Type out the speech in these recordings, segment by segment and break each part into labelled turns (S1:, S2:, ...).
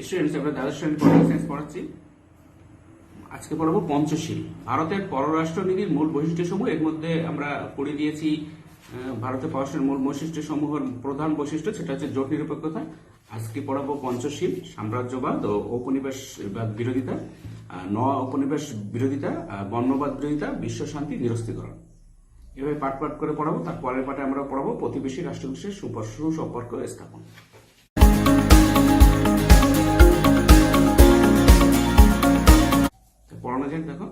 S1: Students, আমরা দ্বাদশ শ্রেণী পলিটিক্যাল সায়েন্স পড়াচ্ছি। আজকে পড়াবো পঞ্চশীল, ভারতের পররাষ্ট্র নীতির মূল বৈশিষ্ট্যসমূহ। এর মধ্যে আমরা পড়ে দিয়েছি ভারতের পররাষ্ট্রের মূল বৈশিষ্ট্যসমূহের প্রধান বৈশিষ্ট্য, সেটা হচ্ছে জোট নিরপেক্ষতা। আজকে পড়াবো পঞ্চশীল, সাম্রাজ্যবাদ ও ঔপনিবেশবাদ বিরোধিতা, উপনিবেশ বিরোধিতা, বর্ণবাদ বিরোধিতা, বিশ্ব শান্তি নিরস্ত্রীকরণ। এভাবে পাঠ পাঠ করে পড়াবো। তার পরের পাঠে আমরা পড়াবো প্রতিবেশী রাষ্ট্রগুলির সুসম্পর্ক স্থাপন। পড়ানো যাক। দেখো,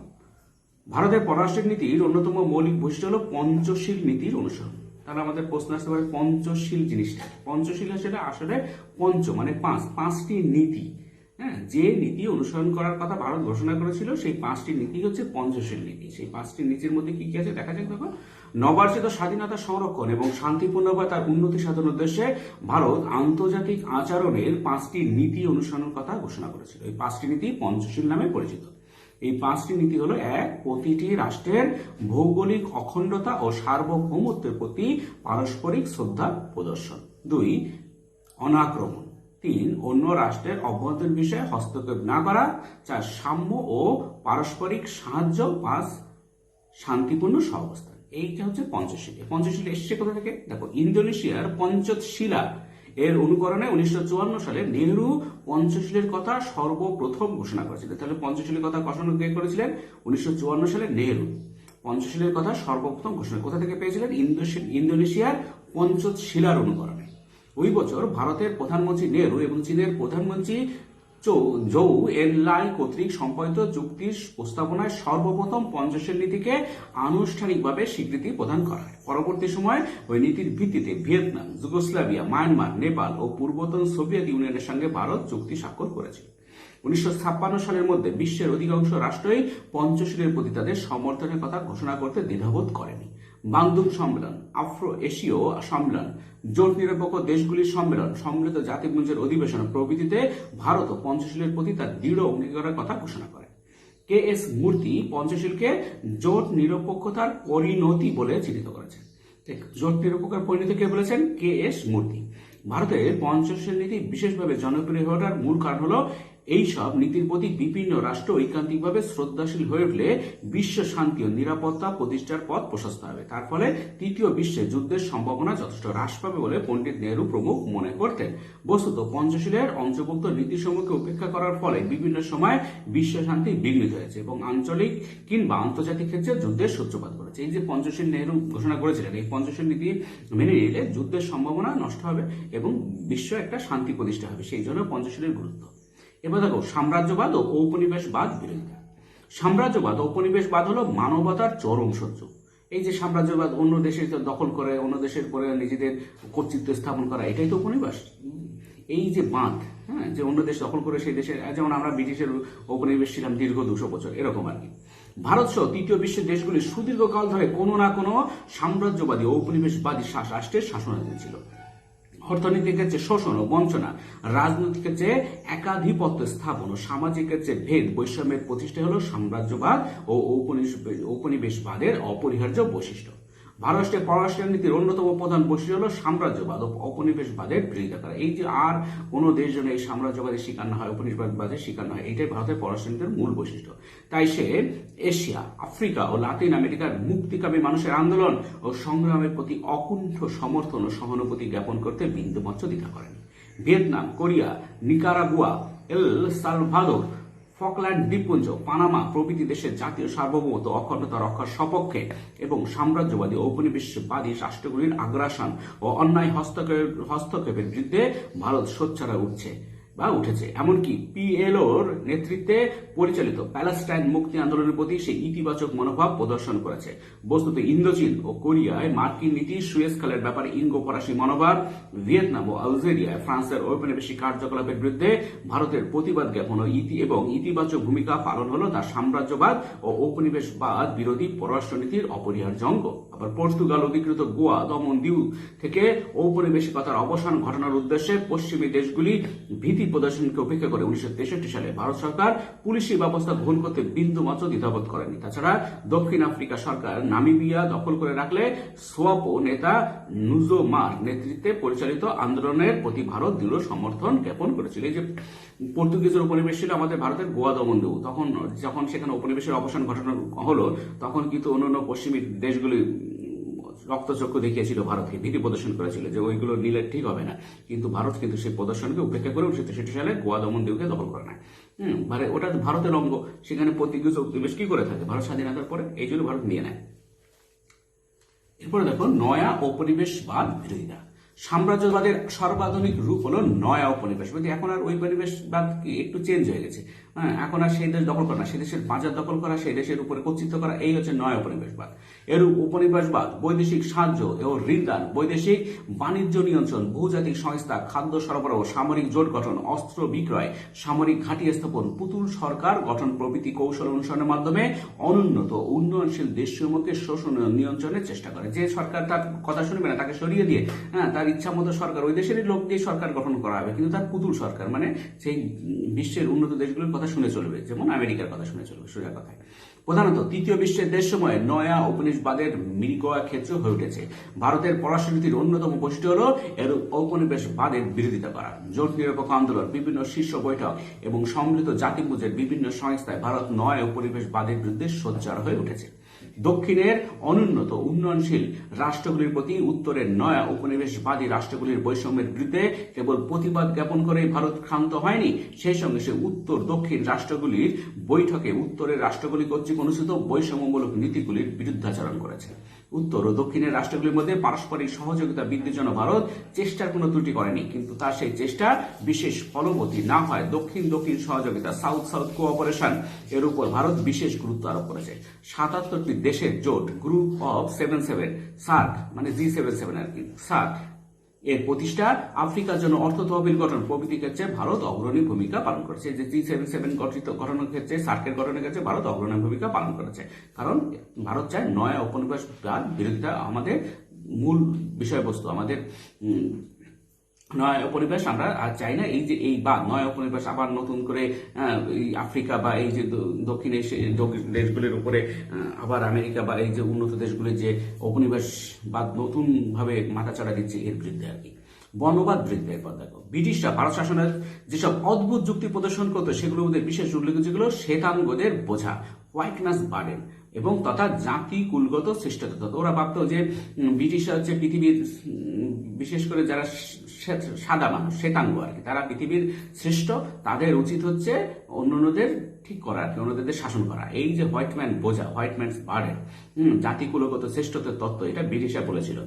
S1: ভারতের পররাষ্ট্র নীতির অন্যতম মৌলিক বৈশিষ্ট্য হলো পঞ্চশীল নীতির অনুসরণ। তাহলে আমাদের প্রশ্ন আসতে পারে পঞ্চশীল জিনিসটা। পঞ্চশীল সেটা আসলে পঞ্চ মানে পাঁচটি নীতি, হ্যাঁ, যে নীতি অনুসরণ করার কথা ভারত ঘোষণা করেছিল, সেই পাঁচটি নীতি হচ্ছে পঞ্চশীল নীতি। সেই পাঁচটি নীতির মধ্যে কি কি আছে দেখা যাক। দেখো, নবার্জিত স্বাধীনতা সংরক্ষণ এবং শান্তিপূর্ণভাবে তার উন্নতি সাধন উদ্দেশ্যে ভারত আন্তর্জাতিক আচরণের পাঁচটি নীতি অনুসরণের কথা ঘোষণা করেছিল। এই পাঁচটি নীতি পঞ্চশীল নামে পরিচিত। এই পাঁচটি নীতি হলো: এক, প্রতিটি রাষ্ট্রের ভৌগোলিক অখণ্ডতা ও সার্বভৌমত্বের প্রতি পারস্পরিক শ্রদ্ধা প্রদর্শন। দুই, অনাক্রমণ। তিন, অন্য রাষ্ট্রের অভ্যন্তরীণ বিষয়ে হস্তক্ষেপ না করা। চার, সাম্য ও পারস্পরিক সাহায্য। পাঁচ, শান্তিপূর্ণ সহাবস্থান। এইটা হচ্ছে পঞ্চশীল। পঞ্চশীল এসছে কোথা থেকে? দেখো, ইন্দোনেশিয়ার পঞ্চশীলা এর অনুকরণে 1954 সালে নেহরু পঞ্চশীলের কথা সর্বপ্রথম ঘোষণা করেছিলেন। তাহলে পঞ্চশীলের কথা ঘোষণা কে করেছিলেন? 1954 সালে নেহরু পঞ্চশীলের কথা সর্বপ্রথম ঘোষণা কোথা থেকে পেয়েছিলেন? ইন্দোনেশিয়ার পঞ্চশীলার অনুকরণে। ওই বছর ভারতের প্রধানমন্ত্রী নেহরু এবং চীনের প্রধানমন্ত্রী জৌ এনলাই কর্তৃক সম্পাদিত চুক্তির প্রস্তাবনায় সর্বপ্রথম পঞ্চশীল নীতিকে আনুষ্ঠানিকভাবে স্বীকৃতি প্রদান করা হয়। পরবর্তী সময়ে ওই নীতির ভিত্তিতে ভিয়েতনাম, যুগোস্লাভিয়া, মায়ানমার, নেপাল ও পূর্বতন সোভিয়েত ইউনিয়নের সঙ্গে ভারত চুক্তি স্বাক্ষর করেছিল। 1956 সালের মধ্যে বিশ্বের অধিকাংশ রাষ্ট্রই পঞ্চশীলের প্রতি তাদের সমর্থনের কথা ঘোষণা করতে দ্বিধাবোধ করেনি। বাংদুং সম্মেলন, আফ্রো এশীয় সম্মেলন, জোট নিরপেক্ষ দেশগুলির সম্মেলন, সম্মিলিত জাতিপুঞ্জের অধিবেশন প্রভৃতিতে ভারত ও পঞ্চশীলের প্রতি তার দৃঢ় অঙ্গীকারের কথা ঘোষণা করে। কে এস মূর্তি পঞ্চশীলকে জোট নিরপেক্ষতার পরিণতি বলে চিহ্নিত করেছেন। জোট নিরপেক্ষতার পরিণতি কে বলেছেন? কে এস মূর্তি। ভারতের পঞ্চশীল নীতি বিশেষভাবে জনপ্রিয় হয়ে ওঠার মূল কারণ হলো এইসব নীতির প্রতি বিভিন্ন রাষ্ট্র ঐকান্তিকভাবে শ্রদ্ধাশীল হয়ে উঠলে বিশ্ব শান্তি ও নিরাপত্তা প্রতিষ্ঠার পথ প্রশস্ত হবে। তার ফলে তৃতীয় বিশ্বে যুদ্ধের সম্ভাবনা যথেষ্ট হ্রাস পাবে বলে পণ্ডিত নেহরু প্রমুখ মনে করতেন। বস্তুত পঞ্চশীলের অন্তর্ভুক্ত নীতিসমূহকে উপেক্ষা করার ফলে বিভিন্ন সময় বিশ্ব শান্তি বিঘ্নিত হয়েছে এবং আঞ্চলিক কিংবা আন্তর্জাতিক ক্ষেত্রে যুদ্ধের সূত্রপাত করেছে। এই যে পঞ্চশীল নেহরু ঘোষণা করেছিলেন, এই পঞ্চশীল নীতি মেনে নিলে যুদ্ধের সম্ভাবনা নষ্ট হবে এবং বিশ্ব একটা শান্তি প্রতিষ্ঠা হবে। সেই জন্য পঞ্চশীলের গুরুত্ব। এবার দেখো, সাম্রাজ্যবাদ ও ঔপনিবেশবাদ বিরোধিতা। সাম্রাজ্যবাদ ও ঔপনিবেশবাদ হলো মানবতার চরম শত্রু। এই যে সাম্রাজ্যবাদ, অন্য দেশের দখল করে, অন্য দেশের পরে নিজেদের কর্তৃত্ব স্থাপন করা, এটাই তো উপনিবেশ। এই যে বাঁধ, হ্যাঁ, যে অন্য দেশ দখল করে সেই দেশের, যেমন আমরা ব্রিটিশের উপনিবেশ ছিলাম দীর্ঘ 200 বছর, এরকম আর কি। ভারত সহ তৃতীয় বিশ্বের দেশগুলি সুদীর্ঘকাল ধরে কোনো না কোনো সাম্রাজ্যবাদী ও ঔপনিবেশবাদী রাষ্ট্রের শাসনাধীন ছিল। অর্থনৈতিক ক্ষেত্রে শোষণ ও বঞ্চনা, রাজনৈতিক ক্ষেত্রে একাধিপত্য স্থাপন ও সামাজিক ক্ষেত্রে ভেদ বৈষম্যের প্রতিষ্ঠা হল সাম্রাজ্যবাদ ও ঔপনিবেশবাদের অপরিহার্য বৈশিষ্ট্য। ভারতের পররাষ্ট্র নীতির অন্যতম প্রধান বৈশিষ্ট্য হল সাম্রাজ্যবাদ ও ঔপনিবেশবাদের বিরোধিতা করা। এই যে আর কোনো দেশ যেন এই সাম্রাজ্যবাদের শিকার না হয়, উপনিবেশবাদের শিকার না হয়, এটাই ভারতের পররাষ্ট্র নীতির মূল বৈশিষ্ট্য। তাই সে এশিয়া, আফ্রিকা ও লাতিন আমেরিকার মুক্তিকামী মানুষের আন্দোলন ও সংগ্রামের প্রতি অকুণ্ঠ সমর্থন ও সহানুভূতি জ্ঞাপন করতে বিন্দুমাত্র দ্বিধা করেনি। Vietnam, Korea, Nicaragua, El Salvador, Falkland দ্বীপপুঞ্জ, পানামা প্রভৃতি দেশের জাতীয় সার্বভৌমত্ব অখণ্ডতা রক্ষার সপক্ষে এবং সাম্রাজ্যবাদী ঔপনিবেশবাদী রাষ্ট্রগুলির আগ্রাসন ও অন্যায় হস্তক্ষেপের বিরুদ্ধে ভারত সোচ্চার উঠেছে। এমনকি পিএলওর নেতৃত্বে পরিচালিত প্যালেস্টাইন মুক্তি আন্দোলনের প্রতি সে ইতিবাচক মনোভাব প্রদর্শন করেছে। বস্তুত ইন্দোচীন ও কোরিয়ায় মার্কিন নীতি, সুয়েজ খালের ব্যাপারে ইঙ্গো ফরাসি মনোভাব, ভিয়েতনাম ও আলজেরিয়ায় ফ্রান্সের ঔপনিবেশিক কার্যকলাপের বিরুদ্ধে ভারতের প্রতিবাদ জ্ঞাপন এবং ইতিবাচক ভূমিকা পালন হলো তার সাম্রাজ্যবাদ ও ঔপনিবেশবাদ বিরোধী পররাষ্ট্র নীতির অপরিহার্য অঙ্গ। আবার পর্তুগাল অধিকৃত গোয়া, দমন, দিউ থেকে ঔপনিবেশিকতার অবসান ঘটানোর উদ্দেশ্যে পশ্চিমী দেশগুলি ভীতি ভীতি প্রদর্শনকে উপেক্ষা করে 1963 সালে ভারত সরকার পুলিশি ব্যবস্থা গ্রহণ করতে বিন্দুমাত্র দ্বিধাবোধ করেনি। তাছাড়া দক্ষিণ আফ্রিকা সরকার নামিবিয়া দখল করে রাখলে সোয়াপো নেতা নুজোমার নেতৃত্বে পরিচালিত আন্দোলনের প্রতি ভারত দৃঢ় সমর্থন জ্ঞাপন করেছিল। এই যে পর্তুগিজের উপনিবেশ ছিল আমাদের ভারতের গোয়া দমনদেউ, তখন যখন সেখানে উপনিবেশের অবসান ঘটানো হলো তখন কিন্তু অন্যান্য পশ্চিমী দেশগুলি রক্তচক্ষু দেখিয়েছিল ভারতকে, ভীতি প্রদর্শন করেছিল যে ওইগুলো নিলে ঠিক হবে না, কিন্তু ভারত কিন্তু সেই প্রদর্শনকে উপেক্ষা করে 1963 সালে গোয়া দমনদেউকে দখল করে নেয়। মানে ওটা ভারতের অঙ্গ, সেখানে পর্তুগিজ উপনিবেশ কি করে থাকে ভারত স্বাধীনতার পরে, এই জন্য ভারত নিয়ে নেয়। এরপরে দেখো নয়া উপনিবেশবাদ বিরোধিতা। সাম্রাজ্যবাদের সর্বাধুনিক রূপ হলো নয়া উপনিবেশবাদ। এখন আর ওই উপনিবেশবাদ কি একটু চেঞ্জ হয়ে গেছে, এখন আর সেই দেশ দখল করা না, সেই দেশের বাজার দখল করা, সেই দেশের উপরে কর্তৃত্ব করা, এই হচ্ছে নয়া উপনিবেশবাদ। এর উপনিবেশবাদ বৈদেশিক সাহায্য ও ঋণদান, বৈদেশিক বাণিজ্য নিয়ন্ত্রণ, বহুজাতিক সংস্থা, খাদ্য সরবরাহ, সামরিক জোট গঠন, অস্ত্র বিক্রয়, সামরিক ঘাঁটি স্থাপন, পুতুল সরকার গঠন প্রভৃতি কৌশল অনুসরণের মাধ্যমে অনুন্নত উন্নয়নশীল দেশসমূহকে শোষণ নিয়ন্ত্রণের চেষ্টা করে। যে সরকার তার কথা শুনবে না তাকে সরিয়ে দিয়ে তার ইচ্ছা মতো সরকার, ওই দেশেরই লোক দিয়ে সরকার গঠন করা হবে, কিন্তু তার পুতুল সরকার, মানে সেই বিশ্বের উন্নত দেশগুলোর কথা শুনে চলবে, যেমন আমেরিকার কথা শুনে চলবে সোজা কথায়। প্রধানত তৃতীয় বিশ্বের দেশ সময় নয়া উপনিবেশবাদের মৃগয়া ক্ষেত্র হয়ে উঠেছে। ভারতের পররাষ্ট্রনীতির অন্যতম বৈশিষ্ট্য হল এর উপনিবেশবাদের বিরোধিতা করা। জোট নিরপেক্ষ আন্দোলন, বিভিন্ন শীর্ষ বৈঠক এবং সম্মিলিত জাতিপুঞ্জের বিভিন্ন সংস্থায় ভারত নয়া উপনিবেশবাদের বিরুদ্ধে সোচ্চার হয়ে উঠেছে। দক্ষিণের অনুন্নত উন্নয়নশীল রাষ্ট্রগুলির প্রতি উত্তরের নয়া উপনিবেশবাদী রাষ্ট্রগুলির বৈষম্যের বিরুদ্ধে কেবল প্রতিবাদ জ্ঞাপন করে ভারত ক্ষান্ত হয়নি, সেই সঙ্গে সে উত্তর দক্ষিণ রাষ্ট্রগুলির বৈঠকে উত্তরের রাষ্ট্রগুলি কর্তৃক অনুষ্ঠিত বৈষম্যমূলক নীতিগুলির বিরুদ্ধাচরণ করেছে। উত্তর ও দক্ষিণের রাষ্ট্রগুলির মধ্যে পারস্পরিক সহযোগিতা বৃদ্ধির জন্য ভারত চেষ্টার কোনো ত্রুটি করেনি, কিন্তু তার সেই চেষ্টা বিশেষ ফলবতী না হয় দক্ষিণ দক্ষিণ সহযোগিতা, সাউথ সাউথ কোঅপারেশন এর উপর ভারত বিশেষ গুরুত্ব আরোপ করেছে। 77টি দেশের জোট গ্রুপ অফ 77 সার্ক, মানে G77 আর কি, সার্ক এর প্রতিষ্ঠা, আফ্রিকার জন্য অর্থ তহবিল গঠন প্রভৃতি ক্ষেত্রে ভারত অগ্রণী ভূমিকা পালন করেছে। যে G77 গঠনের ক্ষেত্রে, সার্কের গঠনের ক্ষেত্রে ভারত অগ্রণী ভূমিকা পালন করেছে, কারণ ভারত চায় নয়া উপনিবেশবাদ বিরোধিতা আমাদের মূল বিষয়বস্তু, আমাদের নয়া উপনিবেশ আমরা আর চাই না। এই যে এই বা নয়া উপনিবেশ আবার নতুন করে আফ্রিকা বা এই যে দক্ষিণ এশিয়ার দেশগুলির উপরে আবার আমেরিকা বা এই যে উন্নত দেশগুলির যে উপনিবেশবাদ নতুন ভাবে মাথাচাড়া দিচ্ছে, এর বিরুদ্ধে আর কি। বর্ণবাদ বৃদ্ধির পর দেখো, ব্রিটিশরা ভারত শাসনের যেসব অদ্ভুত যুক্তি প্রদর্শন করতো সেগুলোর মধ্যে বিশেষ উল্লেখ যেগুলো শ্বেতাঙ্গদের বোঝা, হোয়াইটনেস বার্ডেন, এবং তথা জাতি কুলগত শ্রেষ্ঠতা। ওরা ভাবতো যে ব্রিটিশরা হচ্ছে পৃথিবীর, বিশেষ করে যারা সাদা মানুষ, শ্বেতাঙ্গ আর কি, তারা পৃথিবীর শ্রেষ্ঠ, তাদের উচিত হচ্ছে অন্যদের ঠিক করা আর কি, অন্যদের শাসন করা। এই যে হোয়াইটম্যান বোঝা, হোয়াইটম্যানস বার্ডেন, জাতিকুলগত শ্রেষ্ঠত্বের তত্ত্ব, এটা ব্রিটিশরা বলেছিল।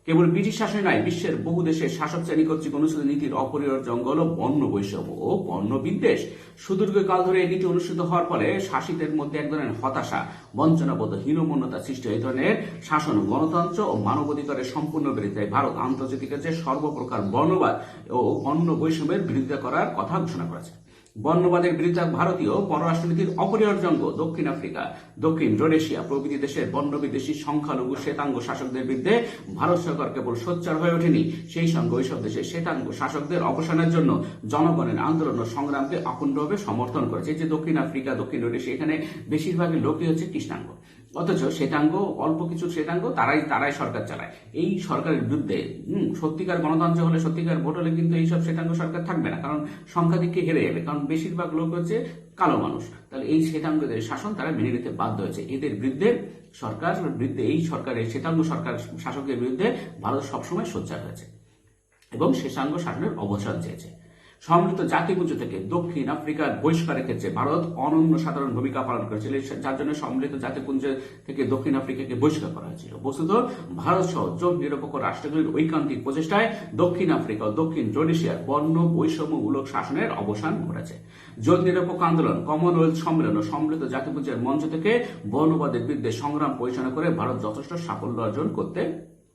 S1: কেবল ব্রিটিশ শাসনে নয়, বিশ্বের বহু দেশের শাসক শ্রেণী কর্তৃক অনুষ্ঠিত নীতির অপরিহার্য অঙ্গ হল বর্ণ বৈষম্য ও বর্ণ বিদ্বেষ। সুদীর্ঘকাল ধরে এই নীতি অনুষ্ঠিত হওয়ার ফলে শাসিতের মধ্যে এক ধরনের হতাশা, বঞ্চনাবোধ, হীনমন্যতা সৃষ্টি। এই ধরনের শাসন গণতন্ত্র ও মানবাধিকারের সম্পূর্ণ বিরোধিতায় ভারত আন্তর্জাতিক কাছে সর্বপ্রকার বর্ণবাদ ও বর্ণ বৈষম্যের বিরোধিতা করার কথা ঘোষণা করেছে। বর্ণবাদের বিরুদ্ধে ভারতীয় পররাষ্ট্রনীতির অপরিহার্য অঙ্গ দক্ষিণ আফ্রিকা, দক্ষিণ রোডেশিয়া প্রভৃতি দেশের বর্ণবিদ্বেষী সংখ্যালঘু শ্বেতাঙ্গ শাসকদের বিরুদ্ধে ভারত সরকার কেবল সোচ্চার হয়ে ওঠেনি, সেই সঙ্গে ওইসব দেশের শ্বেতাঙ্গ শাসকদের অবসানের জন্য জনগণের আন্দোলন ও সংগ্রামকে আকুণ্ঠভাবে সমর্থন করেছে। যে দক্ষিণ আফ্রিকা, দক্ষিণ রোডেশিয়া, এখানে বেশিরভাগই লোকই হচ্ছে কৃষ্ণাঙ্গ, অথচ শ্বেতাঙ্গ, অল্প কিছু শ্বেতাঙ্গ তারাই সরকার চালায়। এই সরকারের বিরুদ্ধে সত্যিকার গণতন্ত্র হলে, সত্যিকার ভোট হলে কিন্তু এইসব শ্বেতাঙ্গ সরকার থাকবে না, কারণ সংখ্যাধিক্যে হেরে যাবে, কারণ বেশিরভাগ লোক হচ্ছে কালো মানুষ। তাহলে এই শ্বেতাঙ্গদের শাসন তারা মেনে নিতে বাধ্য হয়েছে। এদের বিরুদ্ধে এই সরকারের শ্বেতাঙ্গ সরকার শাসকের বিরুদ্ধে ভারত সবসময় সোচ্চার হয়েছে এবং শ্বেতাঙ্গ শাসনের অবসান চেয়েছে। সম্মিলিত জাতিপুঞ্জ থেকে দক্ষিণ আফ্রিকার বহিষ্কারের ক্ষেত্রে ভারত অনন্য সাধারণ ভূমিকা পালন করেছিল, যার জন্য সম্মিলিত জাতিপুঞ্জ থেকে দক্ষিণ আফ্রিকাকে বহিষ্কার করা হয়েছিল। বস্তুত ভারত সহ জোট নিরপেক্ষ রাষ্ট্রগুলির ঐকান্তিক প্রচেষ্টায় দক্ষিণ আফ্রিকা ও দক্ষিণ রোডেশিয়ার বর্ণ বৈষম্যমূলক শাসনের অবসান ঘটেছে। জোট নিরপেক্ষ আন্দোলন, কমনওয়েলথ সম্মেলন ও সম্মিলিত জাতিপুঞ্জের মঞ্চ থেকে বর্ণবাদের বিরুদ্ধে সংগ্রাম পরিচালনা করে ভারত যথেষ্ট সাফল্য অর্জন করতে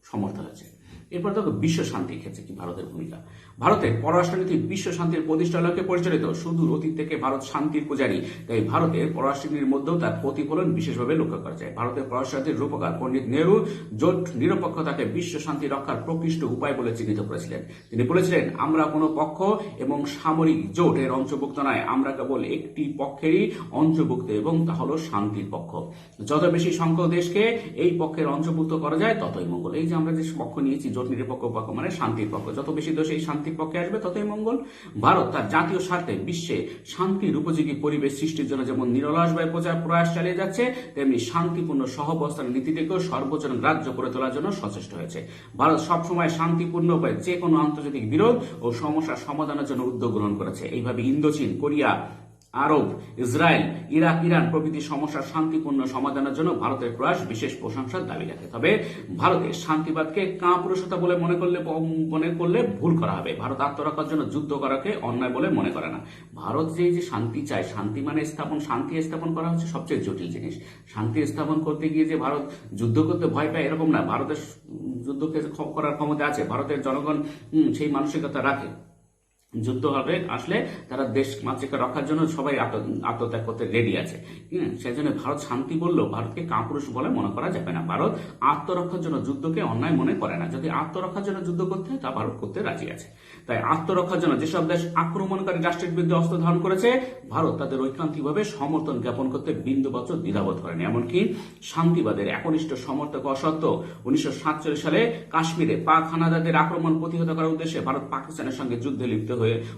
S1: সমর্থ হয়েছে। এরপর দেখো বিশ্ব শান্তির ক্ষেত্রে কি ভারতের ভূমিকা। ভারতের পররাষ্ট্রনীতি বিশ্ব শান্তির প্রতিষ্ঠার লক্ষ্যে পরিচালিত। সুদূর অতীত থেকে ভারত শান্তির পূজারী, তাই ভারতের পররাষ্ট্রনীতির মধ্যেও তার প্রতিফলন বিশেষভাবে লক্ষ্য করা যায়। ভারতের পররাষ্ট্রনীতির রূপকার পণ্ডিত নেহরু জোট নিরপেক্ষতাকে বিশ্ব শান্তি রক্ষার প্রকৃষ্ট উপায় বলে চিহ্নিত করেছিলেন। তিনি বলেছিলেন, আমরা কোনো পক্ষ এবং সামরিক জোট এর অন্তর্ভুক্ত নয়, আমরা কেবল একটি পক্ষেরই অন্তর্ভুক্ত এবং তা হলো শান্তির পক্ষ। যত বেশি সংখ্যক দেশকে এই পক্ষের অন্তর্ভুক্ত করা যায় ততই মঙ্গল। এই যে আমরা যে পক্ষ নিয়েছি জোট নিরপেক্ষ পক্ষ মানে শান্তির পক্ষ, যত বেশি দেশ এই শান্তির পক্ষে আসবে ততই মঙ্গল। ভারত তার জাতীয় স্বার্থে বিশ্বে শান্তির উপযোগী পরিবেশ সৃষ্টির জন্য যেমন নিরলসভাবে প্রয়াস চালিয়ে যাচ্ছে, তেমনি শান্তিপূর্ণ সহাবস্থান নীতিটিকেও সর্বোচ্চ গ্রাহ্য করে তোলার জন্য সচেষ্ট হয়েছে। ভারত সবসময় শান্তিপূর্ণ উপায়ে যে কোনো আন্তর্জাতিক বিরোধ ও সমস্যার সমাধানের জন্য উদ্যোগ গ্রহণ করেছে। এইভাবে ইন্দোচীন, কোরিয়া, আরব, ইসরায়েল, ইরাক, ইরান প্রভৃতি সমস্যার শান্তিপূর্ণ সমাধানের জন্য ভারতের প্রয়াস বিশেষ প্রশংসার দাবি রাখে। তবে ভারতের শান্তিবাদকে কাপুরুষতা বলে মনে করলে ভুল করা হবে। ভারত আত্মরক্ষার জন্য যুদ্ধ করাকে অন্যায় বলে মনে করে না। ভারত যে শান্তি চায়, শান্তি মানে শান্তি স্থাপন করা হচ্ছে সবচেয়ে জটিল জিনিস। শান্তি স্থাপন করতে গিয়ে যে ভারত যুদ্ধ করতে ভয় পায় এরকম না, ভারতের যুদ্ধকে করার ক্ষমতা আছে। ভারতের জনগণ সেই মানসিকতা রাখে। যুদ্ধ হবে আসলে তারা দেশ মাতৃকা রক্ষার জন্য সবাই আত্মত্যাগ করতে রেডি আছে। সেই জন্য ভারত শান্তি বললেও ভারতকে কাপুরুষ বলে মনে করা যাবে না। ভারত আত্মরক্ষার জন্য যুদ্ধকে অন্যায় মনে করে না। যদি আত্মরক্ষার জন্য যুদ্ধ করতে হয় তা ভারত করতে রাজি আছে। তাই আত্মরক্ষার জন্য যেসব দেশ আক্রমণকারী রাষ্ট্রের বিরুদ্ধে অস্ত্র ধারণ করেছে, ভারত তাদের ঐকান্তিকভাবে সমর্থন জ্ঞাপন করতে বিন্দুমাত্র দ্বিধাবোধ করেনি। এমনকি শান্তিবাদের একনিষ্ঠ সমর্থক সত্ত্বেও 1947 সালে কাশ্মীরে পাক হানাদারদের আক্রমণ প্রতিহত করার উদ্দেশ্যে ভারত পাকিস্তানের সঙ্গে যুদ্ধে লিপ্ত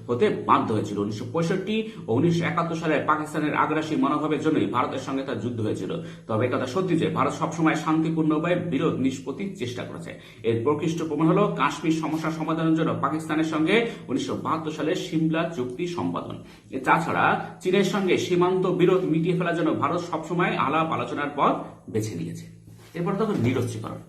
S1: হতে বাধ্য হয়েছিল। 1965 ও 1971 সালে পাকিস্তানের আগ্রাসী মনোভাবের জন্যই ভারতের সঙ্গে তার যুদ্ধ হয়েছিল। তবে কথা সত্যি যে ভারত সবসময় শান্তিপূর্ণ উপায়ে বিরোধ নিষ্পত্তির চেষ্টা করেছে। এর প্রকৃষ্ট প্রমাণ হলো কাশ্মীর সমস্যা সমাধানের জন্য পাকিস্তানের সঙ্গে 1972 সালে সিমলা চুক্তি সম্পাদন। তাছাড়া চীনের সঙ্গে সীমান্ত বিরোধ মিটিয়ে ফেলার জন্য ভারত সবসময় আলাপ আলোচনার পথ বেছে নিয়েছে। এরপর তখন নিরস্ত্রীকরণ।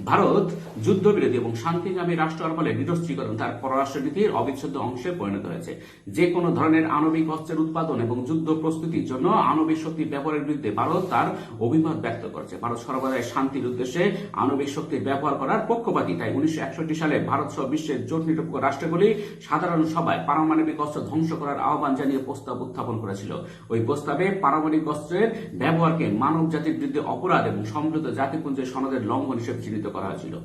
S1: ভারত যুদ্ধবিরোধী এবং শান্তিকামী রাষ্ট্র হওয়ার ফলে নিরস্ত্রীকরণ তার পররাষ্ট্রনীতির অবিচ্ছেদ্য অংশে পরিণত হয়েছে। যে কোনো ধরনের আণবিক অস্ত্রের উৎপাদন এবং যুদ্ধ প্রস্তুতির জন্য আণবিক শক্তি ব্যবহারের বিরুদ্ধে ভারত তার অভিমত ব্যক্ত করেছে। ভারত সর্বদাই শান্তির উদ্দেশ্যে আণবিক শক্তির ব্যবহার করার পক্ষপাতী। তাই 1961 সালে ভারত সহ বিশ্বের জোট নিরপেক্ষ রাষ্ট্রগুলি সাধারণ সভায় পারমাণবিক অস্ত্র ধ্বংস করার আহ্বান জানিয়ে প্রস্তাব উত্থাপন করেছিল। ওই প্রস্তাবে পারমাণবিক অস্ত্রের ব্যবহারকে মানব জাতির বিরুদ্ধে অপরাধ এবং সমৃদ্ধ জাতিপুঞ্জের সনদের লঙ্ঘন হিসেবে চিহ্নিত করা হয়েছিল।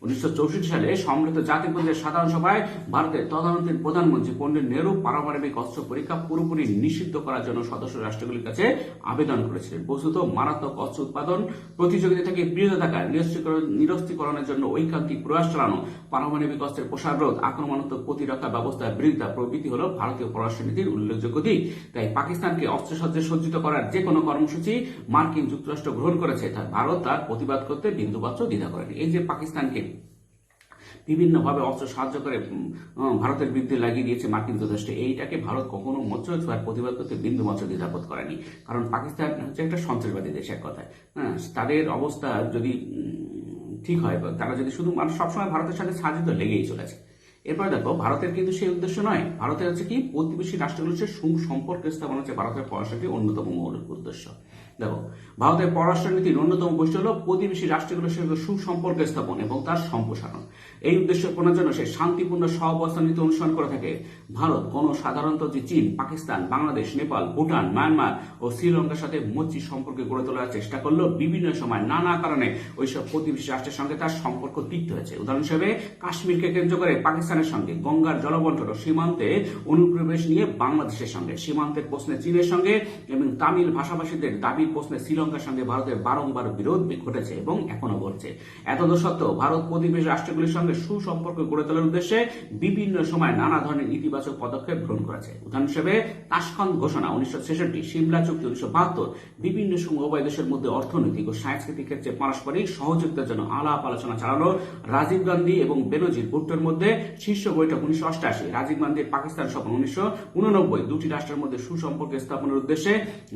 S1: 1964 সালে সমৃদ্ধ জাতিপুঞ্জের সাধারণ সভায় ভারতের তদানীন্তন প্রধানমন্ত্রী পণ্ডিত নেহরু পারমাণবিক অস্ত্র পরীক্ষা পুরোপুরি নিষিদ্ধ করার জন্য সদস্য রাষ্ট্রগুলির কাছে আবেদন করেছিলেন। বস্তুত মারাত্মক অস্ত্র উৎপাদন প্রতিযোগিতা থেকে বিরত থাকা, নিরস্ত্রীকরণের জন্য ঐকান্তিক প্রয়াস চালানো, পারমাণবিক অস্ত্রের প্রসাররোধ, আক্রমণাত্মক প্রতিরক্ষা ব্যবস্থার বিরোধিতা প্রভৃতি হল ভারতীয় পররাষ্ট্রনীতির উল্লেখযোগ্য দিক। তাই পাকিস্তানকে অস্ত্রশস্ত্রে সজ্জিত করার যে কোনো কর্মসূচি মার্কিন যুক্তরাষ্ট্র গ্রহণ করেছে ভারত তার প্রতিবাদ করতে বিন্দুমাত্র দ্বিধা করেনি। এই যে পাকিস্তানকে বিভিন্নভাবে অস্ত্র সাহায্য করে ভারতের বিরুদ্ধে লাগিয়ে দিয়েছে মার্কিন যুক্তরাষ্ট্র, এইটাকে ভারত কখনো মোচড় ছোঁয়ার প্রতিবাদ করতে বিন্দুমাত্র দ্বিধাবোধ করেনি। কারণ পাকিস্তান হচ্ছে একটা সন্ত্রাসবাদী দেশ এক কথায়। তাদের অবস্থা যদি ঠিক হয়, তারা যদি শুধু মানুষ সবসময় ভারতের সাথে সাহায্য লেগেই চলেছে। এরপরে দেখো ভারতের কিন্তু সেই উদ্দেশ্য নয়। ভারতের হচ্ছে কি প্রতিবেশী রাষ্ট্রগুলোর সাথে সুসম্পর্ক স্থাপন হচ্ছে ভারতের পররাষ্ট্রনীতির অন্যতম মৌলিক উদ্দেশ্য। দেখো ভারতের পররাষ্ট্রনীতির অন্যতম বৈশিষ্ট্য হল প্রতিবেশী রাষ্ট্রগুলোর সঙ্গে সুসম্পর্ক স্থাপন এবং তার সম্প্রসারণ। এই উদ্দেশ্য পূরণের জন্য সে শান্তিপূর্ণ সহাবস্থান নীতি অনুসরণ করে থাকে। ভারত সাধারণত যে চীন, পাকিস্তান, বাংলাদেশ, নেপাল, ভুটান, মায়ানমার ও শ্রীলঙ্কার সাথে মৈত্রী সম্পর্ক গড়ে তোলার চেষ্টা করলেও বিভিন্ন সময় নানা কারণে ওইসব প্রতিবেশী রাষ্ট্রের সঙ্গে তার সম্পর্ক তিক্ত হয়েছে। উদাহরণ হিসেবে কাশ্মীরকে কেন্দ্র করে পাকিস্তানের সঙ্গে, গঙ্গার জলবন্টন ও সীমান্তে অনুপ্রবেশ নিয়ে বাংলাদেশের সঙ্গে, সীমান্তের প্রশ্নে চীনের সঙ্গে এবং তামিল ভাষাভাষীদের দাবির প্রশ্নে শ্রীলঙ্কার সঙ্গে ভারতের বারংবার বিরোধ ঘটেছে এবং এখনো ঘটছে। এতদ সত্ত্বেও ভারত প্রতিবেশী রাষ্ট্রগুলির সঙ্গে সুসম্পর্ক গড়ে তোলার উদ্দেশ্যে বিভিন্ন সময় নানা ধরনের ইতিবাচক পদক্ষেপ গ্রহণ করেছে। উদাহরণ হিসেবে তাশখন্দ ঘোষণা 1966, সিমলা চুক্তি 1972 বিভিন্ন সময় উভয় দেশের মধ্যে অর্থনৈতিক ও সাংস্কৃতিক ক্ষেত্রে পারস্পরিক সহযোগিতার জন্য আলাপ আলোচনা চালানো। রাজীব গান্ধী এবং বেনজির ভুট্টোর মধ্যে শীর্ষ বৈঠক 1988, রাজীব গান্ধীর পাকিস্তান সফর 1989 দুটি রাষ্ট্রের মধ্যে সুসম্পর্ক স্থাপনের উদ্দেশ্যে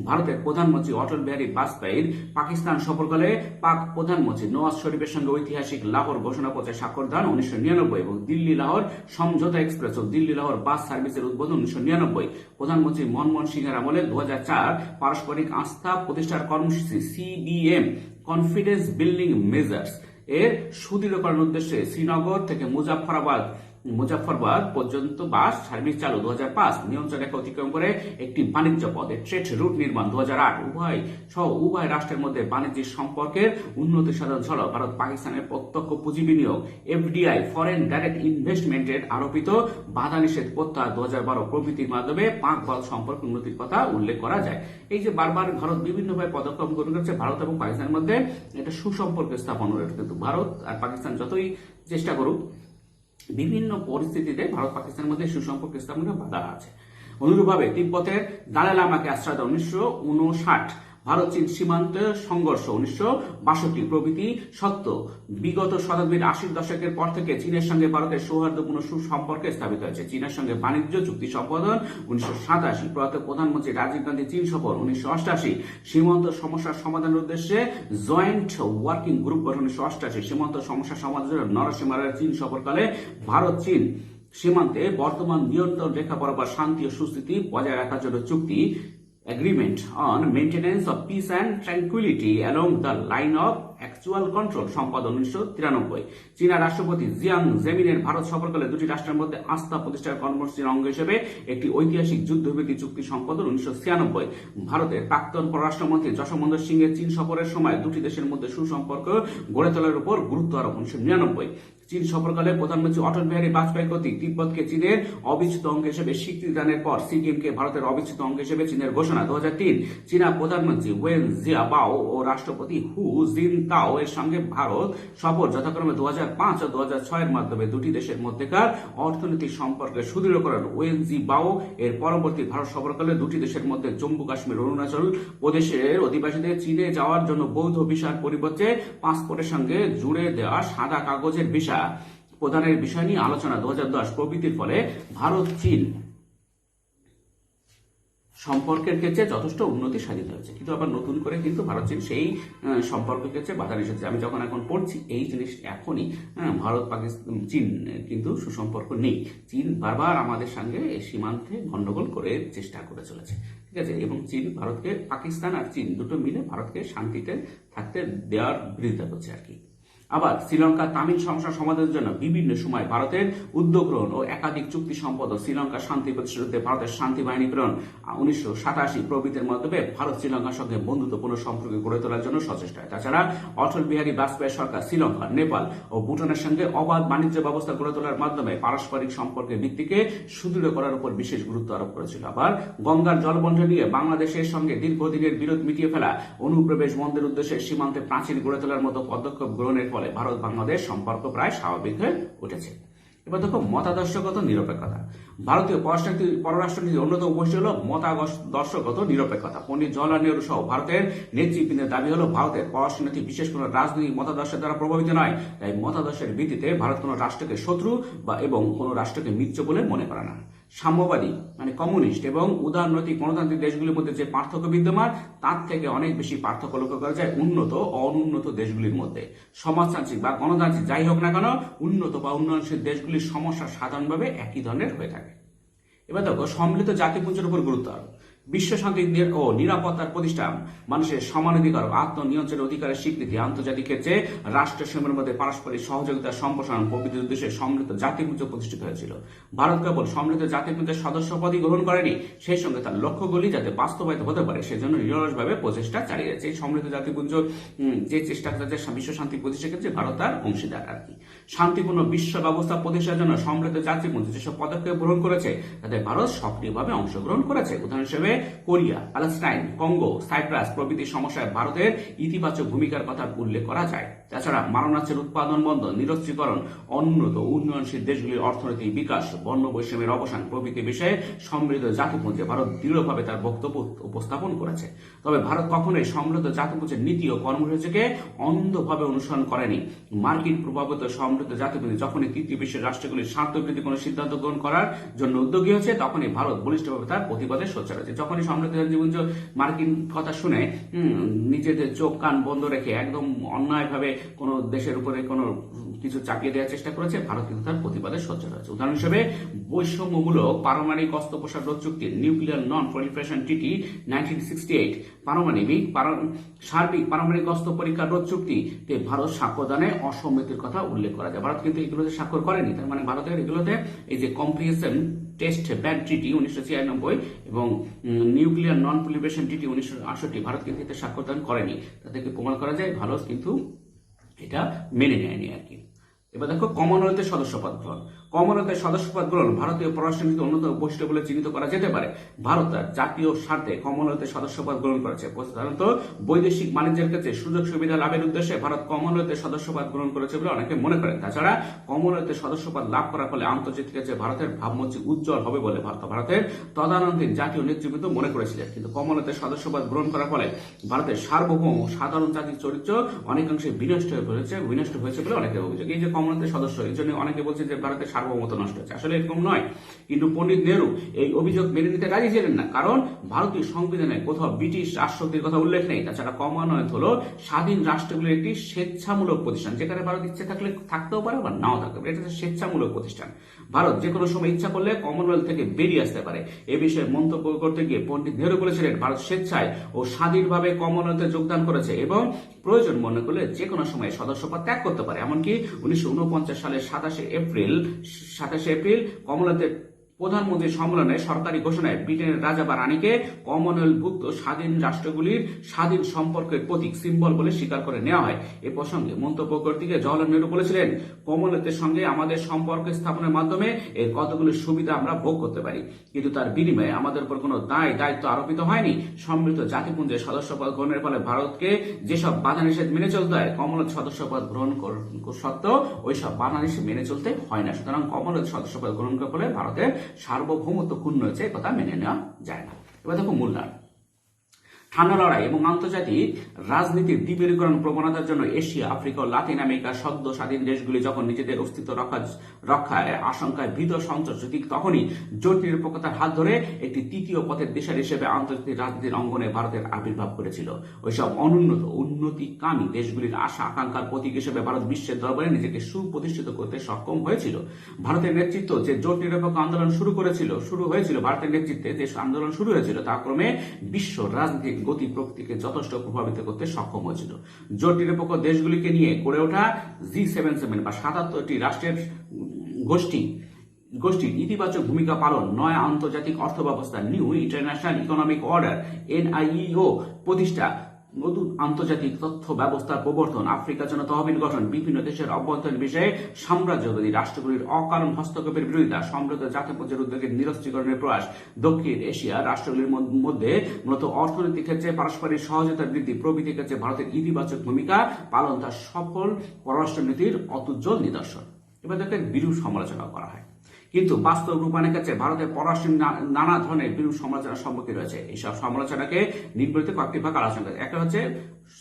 S1: ভারতের প্রধানমন্ত্রী অটল বিহারী বাজপেয়ীর পাকিস্তান সফরকালে পাক প্রধানমন্ত্রী নওয়াজ শরীফের সঙ্গে ঐতিহাসিক লাহোর ঘোষণাপত্রে স্বাক্ষর দান 1999 এবং দিল্লি লাহোর সমঝোতা এক্সপ্রেস ও দিল্লি লাহোর বাস সার্ভিসের উদ্বোধন 1999। প্রধানমন্ত্রী মনমোহন সিংয়ের আমলে 2004 পারস্পরিক আস্থা প্রতিষ্ঠার কর্মসূচি CBM কনফিডেন্স বিল্ডিং মেজার্স এর সুদৃঢ়করণ উদ্দেশ্যে শ্রীনগর থেকে মুজাফফরাবাদ পর্যন্ত বাস সার্ভিস চালু 2005। নিয়ন্ত্রণ রেখা অতিক্রম করে একটি বাণিজ্য পথে ট্রেড রুট নির্মাণ 2008। উভয় রাষ্ট্রের মধ্যে বাণিজ্যিক সম্পর্কের উন্নতি সাধন ছাড়াও ভারত পাকিস্তানের প্রত্যক্ষ পুঁজি বিনিয়োগ এফডিআই ফরেন ডাইরেক্ট ইনভেস্টমেন্টের আরোপিত বাধা নিষেধ প্রত্যাহার 2012 প্রভৃতির মাধ্যমে পাক ভারত সম্পর্ক উন্নতির কথা উল্লেখ করা যায়। এই যে বারবার ভারত বিভিন্নভাবে পদক্ষেপ গ্রহণ করছে ভারত এবং পাকিস্তানের মধ্যে এটা সুসম্পর্ক স্থাপন হয়ে ওঠে, কিন্তু ভারত আর পাকিস্তান যতই চেষ্টা করুক বিভিন্ন পরিস্থিতিতে ভারত পাকিস্তানের মধ্যে সুসম্পর্ক স্থাপনে বাধা আছে। অনুরূপভাবে তিব্বতের দালাই লামাকে আশ্রয় দেয় 1959, ভারত চীন সীমান্ত সংঘর্ষ 1962 প্রভৃতি সত্ত্বেও বিগত শতাব্দীর 80 দশকের পর থেকে চীনের সঙ্গে ভারতের সৌহার্দ্যপূর্ণ সুসম্পর্ক স্থাপিত হয়েছে। চীনের সঙ্গে বাণিজ্য চুক্তি সম্পাদন 1987, প্রয়াত প্রধানমন্ত্রী রাজীব গান্ধী চীন সফর 1988, সীমান্ত সমস্যার সমাধানের উদ্দেশ্যে জয়েন্ট ওয়ার্কিং গ্রুপ গঠন 1988, সীমান্ত সমস্যা সমাধানের নরসিংহারের চীন সফরকালে ভারত চীন সীমান্তে বর্তমান নিয়ন্ত্রণ রেখা বরাবর শান্তি ও সুস্থিতি বজায় রাখার জন্য চুক্তি Agreement on Maintenance of Peace and Tranquility along the line of actual control সম্পাদন 1993। চীনা রাষ্ট্রপতি জিয়াং জেমিনের ভারত সফরকালে দুটি রাষ্ট্রের মধ্যে আস্থা প্রতিষ্ঠার কর্মসূচির অঙ্গ হিসেবে একটি ঐতিহাসিক যুদ্ধবিরতি চুক্তি সম্পাদন 1996। ভারতের প্রাক্তন পররাষ্ট্রমন্ত্রী যশোমন্দর সিংয়ের চীন সফরের সময় দুটি দেশের মধ্যে সুসম্পর্ক গড়ে তোলার উপর গুরুত্ব আরোপ 1999। চীন সফরকালে প্রধানমন্ত্রী অটল বিহারী বাজপেয়ী কর্তৃক তিব্বতকে চীনের অবিচ্ছেদ অঙ্গ হিসেবে স্বীকৃতি দানের পর সিকিমকে ভারতের অবিচ্ছেদ অঙ্গ হিসেবে চীনের ঘোষণা 2003। চীনা প্রধানমন্ত্রী ওয়েন জিয়াবাও ও রাষ্ট্রপতি হু জিনতাও এর সঙ্গে ভারত সফর যথাক্রমে 2005 ও 2006 এর মাধ্যমে দুটি দেশের মধ্যেকার অর্থনৈতিক সম্পর্কের সুদৃঢ়করণ। ওয়েন জিয়াবাও এর পরবর্তী ভারত সফরকালে দুটি দেশের মধ্যে জম্মু কাশ্মীর অরুণাচল প্রদেশের অধিবাসীদের চীনে যাওয়ার জন্য বৈধ ভিসার পরিবর্তে পাসপোর্টের সঙ্গে জুড়ে দেওয়া সাদা কাগজের ভিসা প্রদানের বিষয় নিয়ে আলোচনা 2010 প্রভৃতির ফলে ভারত চীন সম্পর্কের ক্ষেত্রে যথেষ্ট উন্নতি সাধিত হয়েছে, কিন্তু আবার নতুন করে কিন্তু ভারত চীন সেই সম্পর্কের ক্ষেত্রে বাধা নিষেধ। আমি যখন এখন পড়ছি এই জিনিস এখনই ভারত পাকিস্তান চীন কিন্তু সুসম্পর্ক নেই। চীন বারবার আমাদের সঙ্গে সীমান্তে গন্ডগোল করে চেষ্টা করে চলেছে, ঠিক আছে, এবং চীন ভারতকে পাকিস্তান আর চীন দুটো মিলে ভারতকে শান্তিতে থাকতে দেওয়ার বিরোধিতা করছে আর কি। আবার শ্রীলঙ্কা তামিল সমস্যা সমাধানের জন্য বিভিন্ন সময় ভারতের উদ্যোগ গ্রহণ ও একাধিক চুক্তি সম্পাদন, শ্রীলঙ্কা শান্তি প্রতিষ্ঠাতে ভারতের শান্তি বাহিনী প্রেরণ 1987 প্রভৃতির মাধ্যমে ভারত শ্রীলঙ্কার সঙ্গে বন্ধুত্বপূর্ণ সম্পর্ক গড়ে তোলার জন্য সচেষ্ট হয়। তাছাড়া অটল বিহারী বাজপেয়ী সরকার শ্রীলঙ্কা, নেপাল ও ভুটানের সঙ্গে অবাধ বাণিজ্য ব্যবস্থা গড়ে তোলার মাধ্যমে পারস্পরিক সম্পর্কের ভিত্তিকে সুদৃঢ় করার উপর বিশেষ গুরুত্ব আরোপ করেছিল। আবার গঙ্গার জলবন্টন নিয়ে বাংলাদেশের সঙ্গে দীর্ঘদিনের বিরোধ মিটিয়ে ফেলা, অনুপ্রবেশ বন্ধের উদ্দেশ্যে সীমান্তে প্রাচীর গড়ে তোলার মতো পদক্ষেপ গ্রহণের ফলে ভারত বাংলাদেশ সম্পর্ক প্রায় স্বাভাবিক হয়ে উঠেছে। এবার দেখো মতাদর্শগত নিরপেক্ষতা। ভারতীয় পররাষ্ট্রনীতির অন্যতম বৈশিষ্ট্য হল মতাদর্শগত নিরপেক্ষতা। পণ্ডিত জওহরলাল নেহরু সহ ভারতের নেতৃবৃন্দের দাবি হল ভারতের পররাষ্ট্রনীতি বিশেষ কোনো রাজনৈতিক মতাদর্শের দ্বারা প্রভাবিত নয়। তাই মতাদর্শের ভিত্তিতে ভারত কোনো রাষ্ট্রকে শত্রু এবং কোনো রাষ্ট্রকে মিত্র বলে মনে করে না। সাম্যবাদী মানে কমিউনিস্ট এবং উদারনৈতিক গণতান্ত্রিক দেশগুলির মধ্যে যে পার্থক্য বিদ্যমান তার থেকে অনেক বেশি পার্থক্য লক্ষ্য করা যায় উন্নত ও অনুন্নত দেশগুলির মধ্যে। সমাজতান্ত্রিক বা গণতান্ত্রিক যাই হোক না কেন, উন্নত বা উন্নয়নশীল দেশগুলির সমস্যা সাধারণভাবে একই ধরনের হয়ে থাকে। এবার দেখো সম্মিলিত জাতিপুঞ্জের উপর গুরুত্ব আরোপ। বিশ্ব শান্তি ও নিরাপত্তার প্রতিষ্ঠা, মানুষের সমানাধিকার ও আত্মনিয়ন্ত্রণের অধিকারের স্বীকৃতি, আন্তর্জাতিক ক্ষেত্রে রাষ্ট্রসমূহের মধ্যে পারস্পরিক সহযোগিতার সম্প্রসারণ প্রভৃতির উদ্দেশ্যে সম্মিলিত জাতিপুঞ্জ প্রতিষ্ঠিত হয়েছিল। ভারত কেবল সম্মিলিত জাতিপুঞ্জের সদস্যপদই গ্রহণ করেনি, সেই সঙ্গে তার লক্ষ্যগুলি যাতে বাস্তবায়িত হতে পারে সেজন্য নিরলসভাবে প্রচেষ্টা চালিয়ে যাচ্ছে। এই সম্মিলিত জাতিপুঞ্জ যে চেষ্টা করছে বিশ্ব শান্তি প্রতিষ্ঠার ক্ষেত্রে ভারত তার অংশীদার আর কি। শান্তিপূর্ণ বিশ্ব ব্যবস্থা প্রতিষ্ঠার জন্য সম্মিলিত জাতিপুঞ্জ যেসব পদক্ষেপ গ্রহণ করেছে তাতে ভারত সক্রিয়ভাবে অংশগ্রহণ করেছে। উদাহরণ হিসেবে কোরিয়া, প্যালেস্টাইন, কঙ্গো, সাইপ্রাস প্রভৃতি সমস্যায় ভারতের ইতিবাচক ভূমিকার কথা উল্লেখ করা যায়। তাছাড়া মারণাস্ত্রের উৎপাদন বন্ধ, নিরস্ত্রীকরণ, উন্নত উন্নয়নশীল দেশগুলির অর্থনৈতিক বিকাশ, বর্ণ বৈষম্যের অবসান প্রভৃতি বিষয়ে সম্মিলিত জাতিপুঞ্জে ভারত দৃঢ়ভাবে তার বক্তব্য উপস্থাপন করেছে। তবে ভারত কখনোই সম্মিলিত জাতিপুঞ্জের নীতি ও কর্মসূচিকে অন্ধভাবে অনুসরণ করেনি। মার্কিন প্রভাবিত সম্মিলিত জাতিপুঞ্জ যখনই তৃতীয় বিশ্বের রাষ্ট্রগুলির স্বার্থবিরোধী কোনো সিদ্ধান্ত গ্রহণ করার জন্য উদ্যোগী হচ্ছে তখনই ভারত বলিষ্ঠভাবে তার প্রতিবাদে সোচ্চার হয়েছে। যখনই সম্মিলিত জাতিপুঞ্জ মার্কিন কথা শুনে নিজেদের চোখ কান বন্ধ রেখে একদম অন্যায়ভাবে কোনো দেশের উপরে কোনো কিছু চাপিয়ে দেওয়ার চেষ্টা করেছে, ভারত কিন্তু তার প্রতিবাদে সজ্জা হয়েছে। উদাহরণ হিসেবে বৈষম্যমূলক পারমাণবিক অস্ত্র প্রসার রোধ চুক্তি নিউক্লিয়ার নন প্রলিফারেশন ট্রিটি 1968, সার্বিক পারমাণবিক অস্ত্র পরীক্ষা রোধ চুক্তিতে ভারত স্বাক্ষরদানে অসম্মতির কথা উল্লেখ করা যায়। ভারত কিন্তু এগুলোতে স্বাক্ষর করেনি, তার মানে ভারতের এগুলোতে এই যে কম্প্রিহেনশন টেস্ট ব্যান ট্রিটি 1996 এবং নিউক্লিয়ার নন প্রলিফারেশন ট্রিটি 1968 ভারত কিন্তু এতে স্বাক্ষরদান করেনি। তাতে প্রমাণ করা যায় ভারত কিন্তু এটা মেনে নেয়নি আর কি। এবার দেখো কমনওয়েলথের সদস্যপদ গ্রহণ। কমনওয়েলথের সদস্যপদ গ্রহণ ভারতীয় পররাষ্ট্রনীতির অন্যতম বৈশিষ্ট্য বলে চিহ্নিত করা যেতে পারে। ভারত তার জাতীয় স্বার্থে কমনওয়েলথের সদস্যপদ গ্রহণ করেছে। সাধারণত বৈদেশিক বাণিজ্যের ক্ষেত্রে সুযোগ সুবিধা লাভের উদ্দেশ্যে ভারত কমনওয়েলথের সদস্যপদ গ্রহণ করেছে বলে অনেকে মনে করেন। তাছাড়া কমনওয়েলথের সদস্যপদ লাভ করার ফলে আন্তর্জাতিক কাছে ভারতের ভাবমূর্তি উজ্জ্বল হবে বলে ভারতের তদানীন্তন জাতীয় নেতৃবৃন্দ মনে করেছিলেন। কিন্তু কমনওয়েলথের সদস্যপদ গ্রহণ করার ফলে ভারতের সার্বভৌম সাধারণ জাতির চরিত্র অনেকাংশে বিনষ্ট হয়েছে বলে অনেকের অভিযোগ। এই যে কমনওয়েলথের সদস্য, এই জন্য অনেকে বলছে যে ভারতের সার্বভৌমত্ব নষ্ট হয়েছে। আসলে এরকম নয়, কিন্তু পণ্ডিত নেহরু এই অভিযোগ মেনে নিতে রাজি ছিলেন না, কারণ ভারতীয় সংবিধানে কোথাও ব্রিটিশ রাষ্ট্রপতির কথা উল্লেখ নেই। তাছাড়া কমনওয়েলথ হলো স্বাধীন রাষ্ট্রগুলির একটি স্বেচ্ছামূলক প্রতিষ্ঠান, যেখানে ভারত ইচ্ছে থাকলে থাকতেও পারে বা নাও থাকতে পারে। এটা হচ্ছে স্বেচ্ছামূলক প্রতিষ্ঠান। ভারত যে কোনো সময় ইচ্ছা করলে কমনওয়েলথ থেকে বেরিয়ে আসতে পারে। এ বিষয়ে মন্তব্য করতে গিয়ে পণ্ডিত নেহরু বলেছিলেন, ভারত স্বেচ্ছায় ও স্বাধীনভাবে কমনওয়েলথে যোগদান করেছে এবং প্রয়োজন মনে করলে যে কোনো সময় সদস্যপদ ত্যাগ করতে পারে। এমনকি 1949 সালের 27শে এপ্রিল কমনওয়েলথের প্রধানমন্ত্রী সম্মেলনে সরকারি ঘোষণায় ব্রিটেনের রাজা বা রানীকে কমনওয়েলথভুক্ত স্বাধীন রাষ্ট্রগুলির স্বাধীন সম্পর্কের প্রতীক সিম্বল বলে স্বীকার করে নেওয়া হয়। এ প্রসঙ্গে মন্তব্য করতে গিয়ে জওহরলাল নেহরু বলেছিলেন, কমনওয়েলথের সঙ্গে আমাদের সম্পর্ক স্থাপনের মাধ্যমে এর কতগুলি সুবিধা আমরা ভোগ করতে পারি, কিন্তু তার বিনিময়ে আমাদের উপর কোনো দায়িত্ব আরোপিত হয়নি। সম্মিলিত জাতিপুঞ্জের সদস্যপদ গ্রহণের ফলে ভারতকে যেসব বাধা নিষেধ মেনে চলতে হয়, কমনওয়েলথ সদস্যপদ গ্রহণ সত্ত্বেও ওই সব বাধা নিষেধ মেনে চলতে হয় না। সুতরাং কমনওয়েলথ সদস্যপদ গ্রহণ করার ফলে ভারতের সার্বভৌমত্ব ক্ষুণ্ণ হয়েছে, কথা মেনে নেওয়া যায় না। এবার দেখো মূল্যায়ন। ঠান্ডা লড়াই এবং আন্তর্জাতিক রাজনীতির দ্বিমেরুকরণ প্রবণতার জন্য এশিয়া, আফ্রিকা ও লাতিন আমেরিকার সদ্য স্বাধীন দেশগুলি যখন নিজেদের অস্তিত্ব রক্ষায় আশঙ্কায় ভীত সন্ত্রস্ত, ঠিক তখনই জোট নিরপেক্ষতার হাত ধরে একটি তৃতীয় পথের দেশের হিসেবে আন্তর্জাতিক রাজনীতির অঙ্গনে ভারতের আবির্ভাব করেছিল। ওইসব অনুন্নত উন্নতিকামী দেশগুলির আশা আকাঙ্ক্ষার প্রতীক হিসেবে ভারত বিশ্বের দরবারে নিজেকে সুপ্রতিষ্ঠিত করতে সক্ষম হয়েছিল। ভারতের নেতৃত্ব যে জোট নিরপেক্ষ আন্দোলন শুরু হয়েছিল ভারতের নেতৃত্বে যে আন্দোলন শুরু হয়েছিল, তা ক্রমে বিশ্ব রাজনীতির গতি প্রকৃতিকে যথেষ্ট প্রভাবিত করতে সক্ষম হয়েছিল। জোট নিরপেক্ষ দেশগুলিকে নিয়ে গড়ে ওঠা G77 বা 77টি রাষ্ট্রের গোষ্ঠীর ইতিবাচক ভূমিকা পালন, নয়া আন্তর্জাতিক অর্থ ব্যবস্থা, new international economic order NIEO প্রতিষ্ঠা, নতুন আন্তর্জাতিক তথ্য ব্যবস্থার প্রবর্তন, আফ্রিকার জন্য তহবিল গঠন, বিভিন্ন দেশের অভ্যন্তরীণ বিষয়ে সাম্রাজ্যবাদী রাষ্ট্রগুলির অকারণ হস্তক্ষেপের বিরোধিতা, সমৃদ্ধ জাতিপুঞ্জের উদ্যোগের নিরস্ত্রীকরণের প্রয়াস, দক্ষিণ এশিয়ার রাষ্ট্রগুলির মধ্যে মূলত অর্থনৈতিক ক্ষেত্রে পারস্পরিক সহযোগিতা বৃদ্ধি প্রভৃতি ক্ষেত্রে ভারতের ইতিবাচক ভূমিকা পালন তার সফল পররাষ্ট্রনীতির অতুজ্জ্বল নিদর্শন। এবার দেখেন বিরূপ সমালোচনা করা হয়, কিন্তু বাস্তব রূপায়ণের ক্ষেত্রে ভারতের পররাষ্ট্র নানা ধরনের বিরূপ সমালোচনার সম্মুখীন রয়েছে। এইসব সমালোচনাকে নির্বাচিত কয়েকটি ভাগ আলোচনা করে। একটা হচ্ছে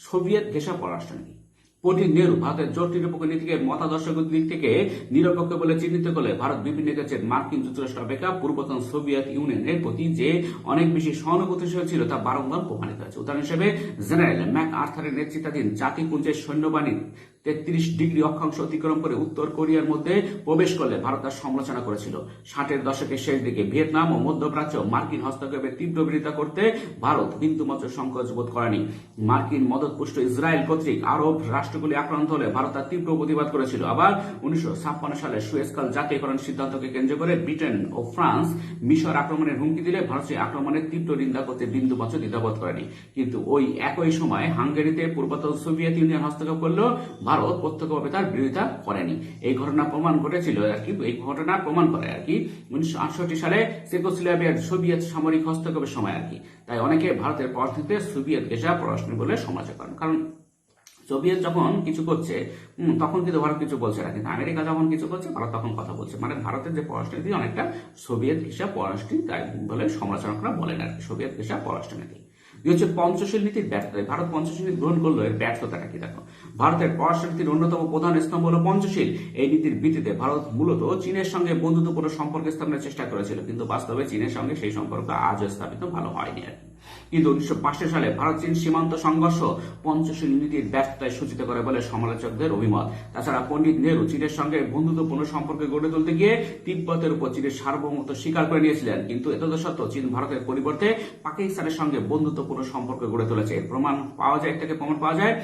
S1: সোভিয়েত ঘেঁষা পররাষ্ট্রনীতি। পণ্ডিত নেহরু ভারতের জোট নিরপেক্ষ নীতিকে মতাদর্শগত দিক থেকে নিরপেক্ষ বলে চিহ্নিত করলে ভারত বিভিন্ন ক্ষেত্রে মার্কিন যুক্তরাষ্ট্র অপেক্ষা পূর্বতন সোভিয়েত ইউনিয়নের প্রতি যে অনেক বেশি সহানুভূতিশীল ছিল তা বারংবার প্রমাণিত হয়েছে। উদাহরণ হিসেবে জেনারেল ম্যাক আর্থারের নেতৃত্বাধীন জাতিপুঞ্জের সৈন্যবাহিনী 33 ডিগ্রি অক্ষাংশ অতিক্রম করে উত্তর কোরিয়ার মধ্যে প্রবেশ করলে ভারত তার সমালোচনা করেছিল। 60-এর দশকের শেষ দিকে ভিয়েতনাম ও মধ্যপ্রাচ্য মার্কিন হস্তক্ষেপের তীব্র বিরোধিতা করতে ভারত বিন্দুমাত্র সংকোচ বোধ করেনি। মার্কিন মদতপুষ্ট ইসরায়েল কর্তৃক আরব রাষ্ট্রগুলি আক্রান্ত হলে ভারত তার তীব্র প্রতিবাদ করেছিল। আবার 1956 সালে সুয়েজকাল জাতীয়করণ সিদ্ধান্তকে কেন্দ্র করে ব্রিটেন ও ফ্রান্স মিশর আক্রমণের হুমকি দিলে ভারত সেই আক্রমণের তীব্র নিন্দা করতে বিন্দুমাত্র দ্বিধাবোধ করেনি। কিন্তু ওই একই সময় হাঙ্গেরিতে পূর্বতন সোভিয়েত ইউনিয়ন হস্তক্ষেপ করলেও ভারত প্রত্যক্ষভাবে তার বিরোধিতা করেনি। এই ঘটনা প্রমাণ করে 1968 সালে চেকোস্লোভাকিয়ার সোভিয়েত সামরিক হস্তক্ষেপের সময় তাই অনেকে ভারতের পররাষ্ট্রনীতিতে সোভিয়েত ঘেঁষা পররাষ্ট্র বলে সমালোচনা করেন। কারণ সোভিয়েত যখন কিছু করছে তখন কিন্তু ভারত কিছু বলছে না, কিন্তু আমেরিকা যখন কিছু করছে ভারত তখন কথা বলছে। মানে ভারতের যে পররাষ্ট্রনীতি অনেকটা সোভিয়েত ঘেঁষা পররাষ্ট্রনীতি তাই বলে সমালোচনা করা বলেন সোভিয়েত ঘেঁষা পররাষ্ট্রনীতি। হচ্ছে পঞ্চশীল নীতির ব্যর্থতা। ভারত পঞ্চশীল নীতি গ্রহণ করলো, এর ব্যর্থতাটা কি দেখো। ভারতের পররাষ্ট্রনীতির অন্যতম প্রধান স্তম্ভ হল পঞ্চশীল। এই নীতির ভিত্তিতে ভারত মূলত চীনের সঙ্গে বন্ধুত্বপূর্ণ সম্পর্ক স্থাপনের চেষ্টা করেছিল, কিন্তু বাস্তবে চীনের সঙ্গে সেই সম্পর্ক আজও স্থাপিত ভালো হয়নি কিন্তু 1962 সালে ভারত চীন সীমান্ত সংঘর্ষ পঞ্চশীল নীতির ব্যর্থতায় সূচিত করে বলে সমালোচকদের অভিমত। তাছাড়া পণ্ডিত নেহরু চীনের সঙ্গে বন্ধুত্বপূর্ণ সম্পর্ক গড়ে তুলতে গিয়ে তিব্বতের উপর চীনের সার্বভৌমত্ব স্বীকার করে নিয়েছিলেন, কিন্তু এতদসত্ত্বেও চীন ভারতের পরিবর্তে পাকিস্তানের সঙ্গে বন্ধুত্বপূর্ণ সম্পর্ক গড়ে তুলেছে। এর প্রমাণ পাওয়া যায়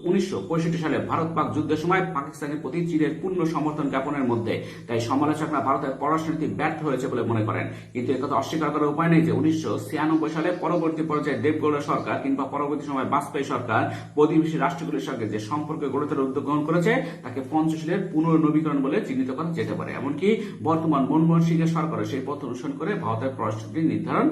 S1: 1965 সালে ভারত পাক যুদ্ধের সময় পাকিস্তানের প্রতি চীনের পূর্ণ সমর্থন জ্ঞাপনের মধ্যে। তাই সমালোচকরা ভারতের পররাষ্ট্রনীতি ব্যর্থ হয়েছে বলে মনে করেন, কিন্তু একথা অস্বীকার করার উপায় নেই যে 1996 সালে পরবর্তী পর্যায়ে দেবগৌড়া সরকার কিংবা পরবর্তী সময় বাজপেয়ী সরকার প্রতিবেশী রাষ্ট্রগুলির সঙ্গে যে সম্পর্ক গড়ে তোলার উদ্যোগ গ্রহণ করেছে তাকে পঞ্চশীলের পুনর্নবীকরণ বলে চিহ্নিত করা যেতে পারে। এমনকি বর্তমান মনমোহন সিংয়ের সরকারও সেই পথ অনুসরণ করে ভারতের পররাষ্ট্রনীতি নির্ধারণ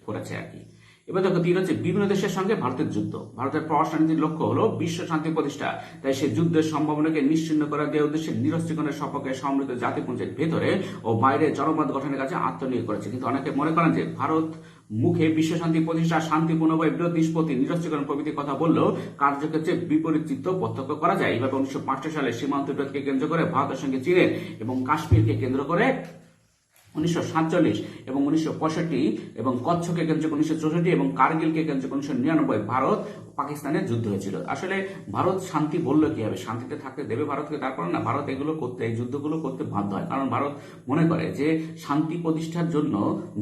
S1: করেছে আর কি। এবার দেখো 3 হচ্ছে বিভিন্ন দেশের সঙ্গে ভারতের যুদ্ধ। ভারতের পররাষ্ট্রনীতির লক্ষ্য হলো বিশ্ব শান্তি প্রতিষ্ঠা। তাই সে যুদ্ধের সম্ভাবনাকে নিশ্চিহ্ন করার দেওয়ার উদ্দেশ্যে নিরস্ত্রীকরণের সপক্ষে সমৃদ্ধ জাতিপুঞ্জের ভেতরে ও বাইরে জনমত গঠনের কাছে আত্মনিয়োগ করেছে। কিন্তু অনেকে মনে করেন যে ভারত মুখে বিশ্ব শান্তি প্রতিষ্ঠা, শান্তিপূর্ণ বিরোধ নিষ্পত্তি, নিরস্ত্রীকরণ প্রভৃতি কথা বললেও কার্যক্ষেত্রে বিপরীত চিত্র প্রত্যক্ষ করা যায়। এইভাবে 1965 সালে সীমান্ত বিরোধকে কেন্দ্র করে ভারতের সঙ্গে চীনের এবং কাশ্মীরকে কেন্দ্র করে 1947 এবং 1965 এবং কচ্ছকে কেন্দ্র করে 1964 এবং কার্গিলকে কেন্দ্র করে 1999 ভারত পাকিস্তানের যুদ্ধ হয়েছিল। আসলে ভারত শান্তি বললে কি হবে, শান্তিতে থাকতে দেবে ভারতকে? তারপর না, ভারত এগুলো করতে, এই যুদ্ধগুলো করতে বাধ্য হয়, কারণ ভারত মনে করে যে শান্তি প্রতিষ্ঠার জন্য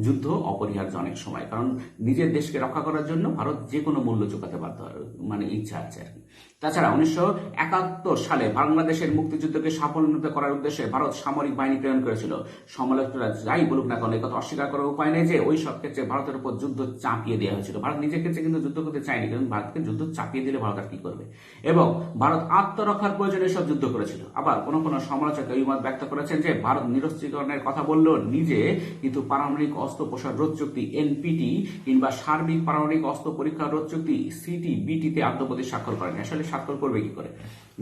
S1: যুদ্ধ অপরিহার্য অনেক সময়, কারণ নিজের দেশকে রক্ষা করার জন্য ভারত যে কোনো মূল্য চুকাতে বাধ্য হয়, মানে ইচ্ছা আছে আর কি। তাছাড়া 1971 সালে বাংলাদেশের মুক্তিযুদ্ধকে সাফল্যমণ্ডিত করার উদ্দেশ্যে ভারত সামরিক বাহিনী প্রেরণ করেছিল। সমালোচকরা যাই বলুক না কেন, কথা অস্বীকার করার উপায় নেই যে ওই সব ক্ষেত্রে ভারতের উপর যুদ্ধ চাপিয়ে দেওয়া হয়েছিল। ভারত নিজের ক্ষেত্রে কিন্তু যুদ্ধ করতে চায়নি, কিন্তু ভারতকে যুদ্ধ চাপিয়ে দিলে ভারত আর কি করবে, এবং ভারত আত্মরক্ষার প্রয়োজনে সব যুদ্ধ করেছিল। আবার কোন কোন সমালোচক এই মত ব্যক্ত করেছেন যে ভারত নিরস্ত্রীকরণের কথা বললেও নিজে কিন্তু পারমাণবিক অস্ত্র প্রসার রোধ চুক্তি এনপিটি কিংবা সার্বিক পারমাণবিক অস্ত্র পরীক্ষা রোধ চুক্তি সিটিবিটিতে আত্মপ্রতি স্বাক্ষর করেনি। আসলে স্বাক্ষর করবে কি করে?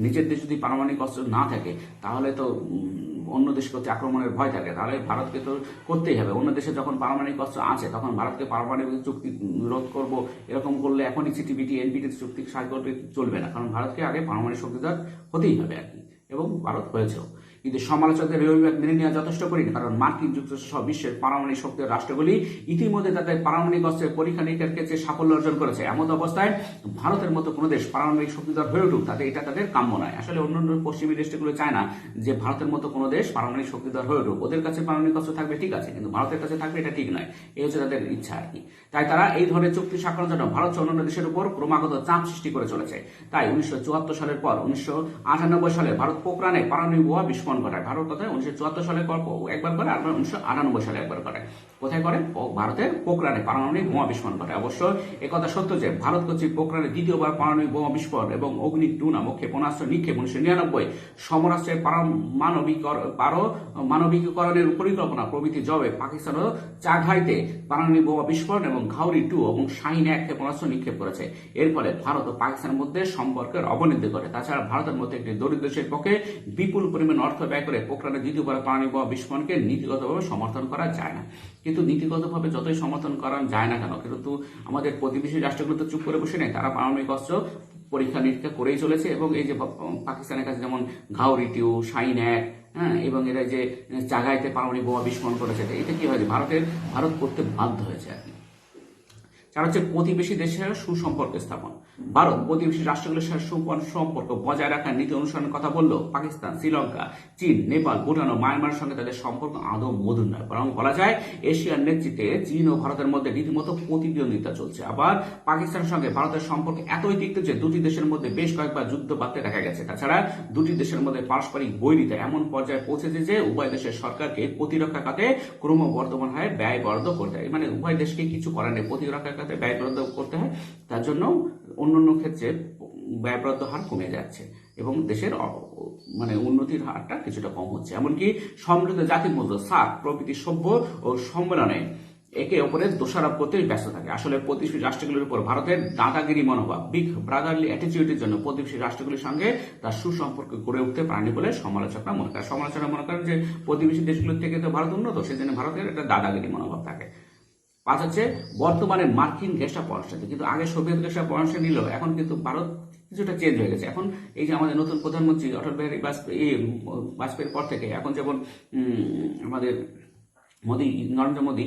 S1: নিজের দেশে যদি পারমাণবিক অস্ত্র না থাকে তাহলে তো অন্য দেশ প্রতি আক্রমণের ভয় থাকে, তাহলে ভারতকে তো করতেই হবে। অন্য দেশে যখন পারমাণবিক অস্ত্র আছে তখন ভারতকে পারমাণবিক চুক্তি রোধ করবো এরকম করলে এখনই সিটিবিটি এনপিটি চুক্তি সাহায্য করতে চলবে না, কারণ ভারতকে আগে পারমাণবিক শক্তিধর হতেই হবে আর কি, এবং ভারত হয়েছেও। কিন্তু সমালোচকদের এই অভিমত মেনে নেওয়া যথেষ্ট কঠিন, কারণ মার্কিন যুক্তরাষ্ট্র সহ বিশ্বের পারমাণবিক শক্তির রাষ্ট্রগুলি ইতিমধ্যে তাদের পারমাণবিক অস্ত্রের পরীক্ষা নিরীক্ষার ক্ষেত্রে সাফল্য অর্জন করেছে। এমন অবস্থায় ভারতের মতো কোনো দেশ পারমাণবিক শক্তিধর হয়ে উঠুক তাতে এটা তাদের কাম্য নয়। আসলে অন্যান্য পশ্চিমী দেশগুলো চায় না যে ভারতের মতো কোনো দেশ পারমাণবিক শক্তিধর হয়ে উঠুক। ওদের কাছে পারমাণবিক অস্ত্র থাকবে ঠিক আছে, কিন্তু ভারতের কাছে থাকবে এটা ঠিক নয়, এই হচ্ছে তাদের ইচ্ছা আর কি। তাই তারা এই ধরনের চুক্তি স্বাক্ষরের জন্য ভারত অন্যান্য দেশের উপর ক্রমাগত চাপ সৃষ্টি করে চলেছে। তাই 1974 সালের পর 1998 সালে ভারত পোখরানে পারমাণবিক বোমা বিস্ফোরণ ঘটায়। ভারত কোথায় 1974 সালে একবার করে, আর 1998 সালে একবার করে। কোথায় করে? ভারতের পোখরানে পারমাণবিক বোমা বিস্ফোরণ ঘটায়। অবশ্য একথা সত্য যে ভারত কর্তৃক পোখরানে দ্বিতীয়বার পারমাণবিক বোমা বিস্ফোরণ এবং অগ্নি-2 নামক ক্ষেপণাস্ত্র নিক্ষেপ 1999, সমরাস্ত্রের পারমাণবিকীকরণের পরিকল্পনা প্রভৃতি জবে পাকিস্তান ও চাঘাইতে পারমাণবিক বোমা বিস্ফোরণ এবং ঘাউরি-2 এবং শাহিন-1 ক্ষেপণাস্ত্র নিক্ষেপ করেছে। এর ফলে ভারত ও পাকিস্তানের মধ্যে সম্পর্কের অবনতি ঘটে। তাছাড়া ভারতের মধ্যে একটি দরিদ্র দেশের পক্ষে বিপুল পরিমাণ অর্থ ব্যয় করে পোখরানে দ্বিতীয়বার পারমাণবিক বোমা বিস্ফোরণকে নীতিগতভাবে সমর্থন করা যায় না। কিন্তু নীতিগতভাবে যতই সমর্থন করা যায় না কেন, কিন্তু আমাদের প্রতিবেশী রাষ্ট্রগুলো তো চুপ করে বসে নেই, তারা পারমাণবিক অস্ত্র পরীক্ষা নিরীক্ষা করেই চলেছে। এবং এই যে পাকিস্তানের কাছে যেমন ঘাউরি-2, শাহিন-1, হ্যাঁ, এবং এরা যে চাগাইতে পারমাণবিক বোমা বিস্ফোরণ করেছে, এটা কি হয়েছে? ভারত করতে বাধ্য হয়েছে আর কি। চার হচ্ছে প্রতিবেশী দেশের সুসম্পর্ক স্থাপন। ভারত প্রতিবেশী রাষ্ট্রগুলোর সাথে সুসম্পর্ক বজায় রাখার নীতি অনুসরণের কথা বললেও পাকিস্তান, শ্রীলঙ্কা, চীন, নেপাল, ভুটান ও মায়ানমারের সঙ্গে তাদের সম্পর্ক আদৌ মধুর নয়, বরং বলা যায় এশিয়ার নেতৃত্বে চীন ও ভারতের মধ্যে রীতিমতো প্রতিদ্বন্দ্বিতা চলছে। আবার পাকিস্তানের সঙ্গে ভারতের সম্পর্ক এতই তিক্ত যে দুটি দেশের মধ্যে বেশ কয়েকবার যুদ্ধ বাঁধতে দেখা গেছে। তাছাড়া দুটি দেশের মধ্যে পারস্পরিক বৈরিতা এমন পর্যায়ে পৌঁছেছে যে উভয় দেশের সরকারকে প্রতিরক্ষা খাতে ক্রমবর্ধমান হারে ব্যয় বরাদ্দ করতে হয়। মানে উভয় দেশকে কিছু করার নেই, প্রতিরক্ষা খাতে ব্যয় বরাদ্দ করতে হয়, তার জন্য অন্যান্য ক্ষেত্রে ব্যয় বরাদ্দ হার কমে যাচ্ছে এবং দেশের মানে উন্নতির হারটা কিছুটা কম হচ্ছে। এমনকি সমৃদ্ধ জাতিপুঞ্জ, সার্ক প্রভৃতি সভ্য ও সম্মেলনে একে অপরের দোষারোপ করতে ব্যস্ত থাকে। আসলে প্রতিবেশী রাষ্ট্রগুলির উপর ভারতের দাদাগিরি মনোভাব, বিগ ব্রাদারলি অ্যাটিটিউডের জন্য প্রতিবেশী রাষ্ট্রগুলির সঙ্গে তার সুসম্পর্ক গড়ে উঠতে পারেনি বলে সমালোচকরা মনে করেন। সমালোচকরা মনে করেন যে প্রতিবেশী দেশগুলোর থেকে তো ভারত উন্নত, সেজন্য ভারতের একটা দাদাগিরি মনোভাব থাকে। 5 হচ্ছে বর্তমানে মার্কিন গ্যাসটা পরামর্শ, কিন্তু আগে সোভিয়েত গ্যাসটা পরামর্শ নিল, এখন কিন্তু ভারত কিছুটা চেঞ্জ হয়ে গেছে। এখন এই যে আমাদের নতুন প্রধানমন্ত্রী অটল বিহারী বাজপেয়ীর পর থেকে এখন যেমন আমাদের নরেন্দ্র মোদী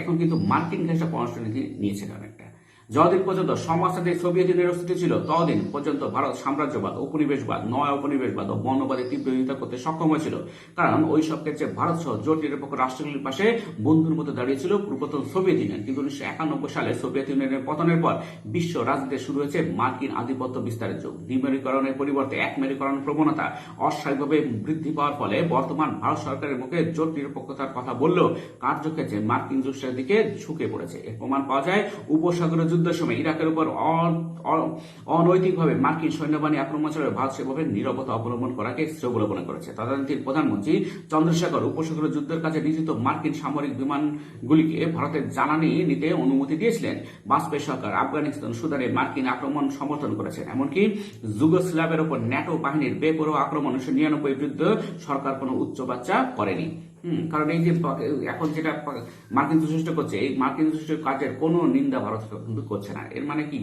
S1: এখন কিন্তু মার্কিন ঘেঁষা পররাষ্ট্রনীতি নিয়েছেন অনেকটা। যতদিন পর্যন্ত সমাজসাথে সোভিয়েত ইউনিয়নের অস্তিত্ব ছিল ততদিন পর্যন্ত ভারত সাম্রাজ্যবাদ, উপনিবেশবাদ, নয় উপনিবেশবাদ ও বর্ণবাদের তীব্র বিরোধিতা করতে সক্ষম হয়েছিল, কারণ ওই সব ক্ষেত্রে ভারত সহ জোট নিরপেক্ষ রাষ্ট্রগুলির পাশে বন্ধুর মতো দাঁড়িয়েছিল পূর্বতন সোভিয়েত ইউনিয়ন। কিন্তু 1991 সালে সোভিয়েত ইউনিয়নের পতনের পর বিশ্ব রাজনীতিতে শুরু হয়েছে মার্কিন আধিপত্য বিস্তারের যুগ। দ্বিমেরুকরণের পরিবর্তে একমেরুকরণ প্রবণতা অস্বাভাবিকভাবে বৃদ্ধি পাওয়ার ফলে বর্তমান ভারত সরকারের মুখে জোট নিরপেক্ষতার কথা বললেও কার্যক্ষেত্রে মার্কিন যুক্তরাষ্ট্রের দিকে ঝুঁকে পড়েছে। এর প্রমাণ পাওয়া যায় উপসাগরীয় যুদ্ধের সময় ইরাকের উপর অনৈতিকভাবে মার্কিন সৈন্যবাহিনী আক্রমণ চালাবে ভারত সেভাবে নীরবতা অবলম্বন করাকে শ্রেয় বলে মনে করেছে। তদানীন্তন প্রধানমন্ত্রী চন্দ্রশেখর উপসাগরীয় যুদ্ধের কাছে নিযুক্ত মার্কিন সামরিক বিমানগুলিকে ভারতের জ্বালানি নিতে অনুমতি দিয়েছিলেন। বাজপেয়ী সরকার আফগানিস্তান, সুদানে মার্কিন আক্রমণ সমর্থন করেছেন। এমনকি যুগোস্লাভিয়ার উপর ন্যাটো বাহিনীর বেপরোয়া আক্রমণ 1999 বিরুদ্ধে সরকার কোনো উচ্চবাচ্চা করেনি। কারণ এই যে এখন যেটা মার্কিন যুক্তরাষ্ট্র করছে, এই মার্কিন যুক্তরাষ্ট্রের কাজের কোনো নিন্দা ভারত কিন্তু করছে না। এর মানে কি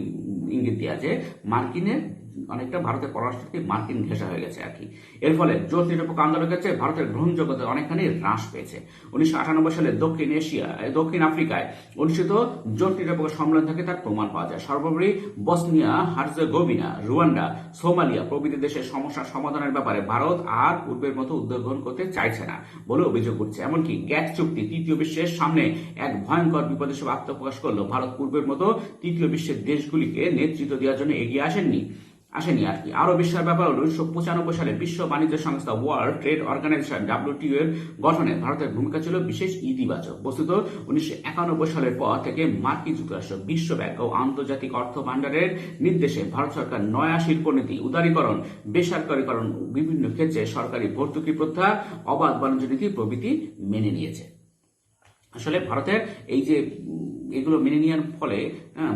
S1: ইঙ্গিত দেওয়া যে মার্কিনের অনেকটা ভারতের পররাষ্ট্রনীতি মার্কিন ঘেঁষা হয়ে গেছে আর কি। এর ফলে জোট নিরপেক্ষ আন্দোলনের কাছে ভারতের গ্রহণযোগ্যতা অনেকখানি হ্রাস পেয়েছে। 1998 সালে দক্ষিণ আফ্রিকায় অনুষ্ঠিত জোট নিরপেক্ষ সম্মেলন থেকে তার প্রমাণ পাওয়া যায়। সর্বোপরি বসনিয়া হার্জেগোভিনা, রুয়ান্ডা, সোমালিয়া প্রভৃতি দেশের সমস্যার সমাধানের ব্যাপারে ভারত আর পূর্বের মতো উদ্যোগ গ্রহণ করতে চাইছে না বলে অভিযোগ উঠছে। এমনকি গ্যাট চুক্তি তৃতীয় বিশ্বের সামনে এক ভয়ঙ্কর বিপদ হিসেবে আত্মপ্রকাশ করলেও ভারত পূর্বের মতো তৃতীয় বিশ্বের দেশগুলিকে নেতৃত্ব দেওয়ার জন্য এগিয়ে আসেনি আর কি। আরো বিশ্বের ব্যাপার হল 1995 সালে বিশ্ব বাণিজ্য সংস্থা ওয়ার্ল্ড ট্রেড অর্গানাইজেশন WTO এর গঠনে ভারতের ভূমিকা ছিল বিশেষ ইতিবাচক। বস্তুত 1991 সালের পর থেকে মার্কিন যুক্তরাষ্ট্র, বিশ্ব ব্যাংক ও আন্তর্জাতিক অর্থ ভান্ডারের নির্দেশে ভারত সরকার নয়া শিল্পনীতি, উদারীকরণ, বেসরকারীকরণ, বিভিন্ন ক্ষেত্রে সরকারি ভর্তুকি প্রথা, অবাধ বাণিজ্য নীতি প্রভৃতি মেনে নিয়েছে। আসলে ভারতের এই যে এগুলো মেনে নেওয়ার ফলে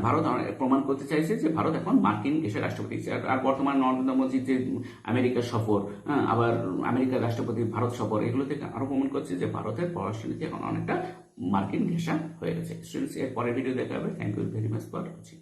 S1: ভারত প্রমাণ করতে চাইছে যে ভারত এখন মার্কিন দেশের রাষ্ট্রপতি। আর বর্তমান নরেন্দ্র মোদীর যে আমেরিকার সফর, আবার আমেরিকার রাষ্ট্রপতির ভারত সফর, এগুলো থেকে আরো প্রমাণ করছে যে ভারতের পররাষ্ট্রনীতি এখন অনেকটা মার্কিন ঘেঁষা হয়ে গেছে। এর পরের ভিডিও দেখা হবে। Thank you very much for watching.